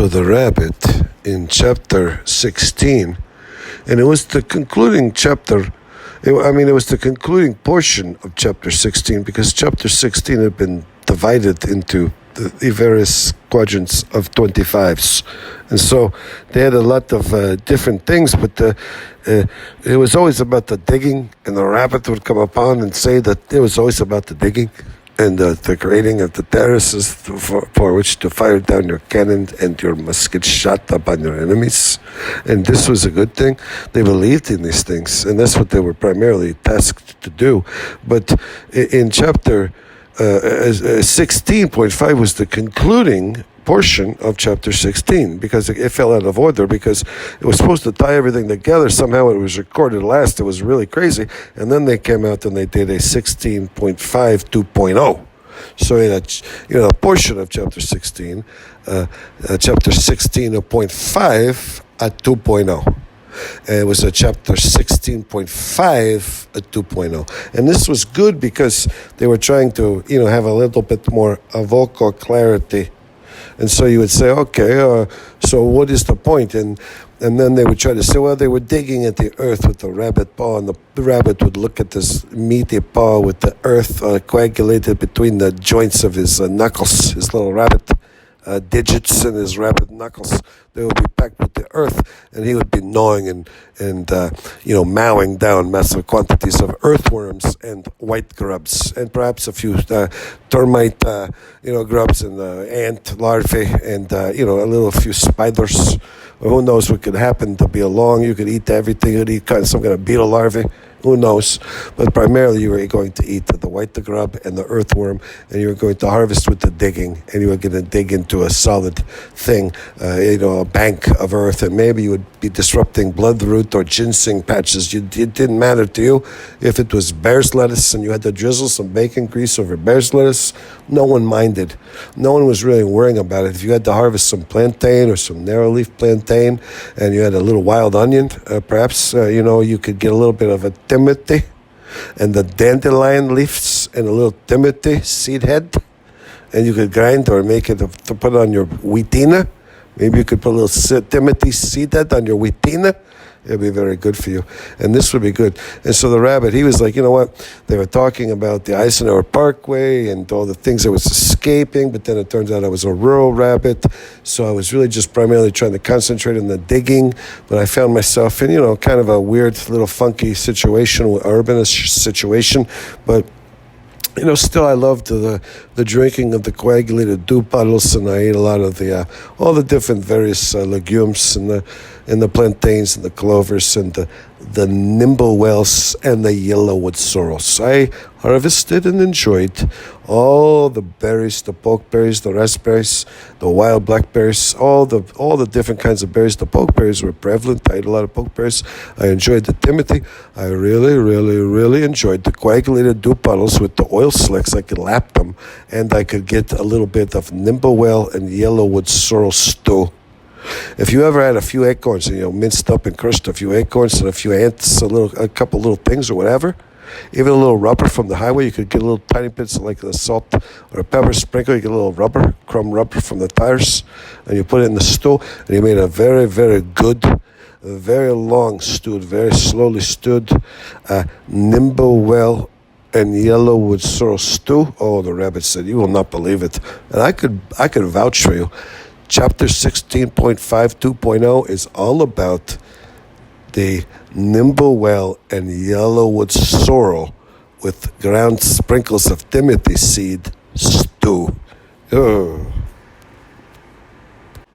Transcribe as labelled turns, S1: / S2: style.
S1: So the rabbit in chapter 16, and it was the concluding chapter, it was the concluding portion of chapter 16, because chapter 16 had been divided into the various quadrants of 25s. And so they had a lot of different things, but it was always about the digging, and the rabbit would come upon and say that it was always about the digging and the creating of the terraces for which to fire down your cannon and your musket shot upon your enemies. And this was a good thing. They believed in these things, and that's what they were primarily tasked to do. But in chapter 16.5 was the concluding portion of chapter 16, because it fell out of order, because it was supposed to tie everything together. Somehow it was recorded last. It was really crazy. And then they came out and they did a 16.5 2.0. So in a portion of chapter 16, chapter 16.5 at 2.0. And it was a chapter 16.5 at 2.0. And this was good because they were trying to, have a little bit more vocal clarity. And so you would say, okay, so what is the point? And then they would try to say, well, they were digging at the earth with the rabbit paw, and the rabbit would look at this meaty paw with the earth coagulated between the joints of his knuckles, his little rabbit digits and his rabbit knuckles. They would be packed with the earth, and he would be gnawing and mowing down massive quantities of earthworms and white grubs, and perhaps a few termite, grubs and ant larvae, and a few spiders. Well, who knows what could happen to be along? You could eat everything. You could eat some kind of beetle larvae. Who knows? But primarily you were going to eat the white grub and the earthworm, and you were going to harvest with the digging, and you were going to dig into a solid thing, a bank of earth, and maybe you would be disrupting bloodroot or ginseng patches. It didn't matter to you if it was bear's lettuce and you had to drizzle some bacon grease over bear's lettuce. No one minded. No one was really worrying about it. If you had to harvest some plantain or some narrow leaf plantain, and you had a little wild onion, perhaps, you could get a little bit of a timothy and the dandelion leaves and a little timothy seed head, and you could grind or make it to put on your wheatina. Maybe you could put a little timothy seed head on your wheatina. It'd be very good for you. And this would be good. And so the rabbit, he was like, you know what? They were talking about the Eisenhower Parkway and all the things that was escaping, but then it turns out I was a rural rabbit. So I was really just primarily trying to concentrate on the digging. But I found myself in, kind of a weird little funky situation, urbanist situation. But still I loved the drinking of the coagulated dew puddles, and I ate a lot of all the different various legumes and the plantains and the clovers and the nimblewells and the yellowwood sorrels. I harvested and enjoyed all the berries, the pokeberries, the raspberries, the wild blackberries, all the different kinds of berries. The pokeberries were prevalent. I ate a lot of pokeberries. I enjoyed the timothy. I really, really, really enjoyed the coagulated dew puddles with the oil slicks. I could lap them, and I could get a little bit of nimblewell and yellowwood sorrel stew. If you ever had a few acorns, minced up and crushed a few acorns and a few ants, a couple little things or whatever, even a little rubber from the highway, you could get little tiny bits like the salt or a pepper sprinkle. You get a little crumb rubber from the tires, and you put it in the stew, and you made a very, very good, very long stewed, very slowly stewed, nimblewell and yellowwood sorrel stew. Oh, the rabbit said, you will not believe it. And I could vouch for you. Chapter 16.5 2.0 is all about the nimblewell and yellowwood sorrel with ground sprinkles of timothy seed stew. Ugh.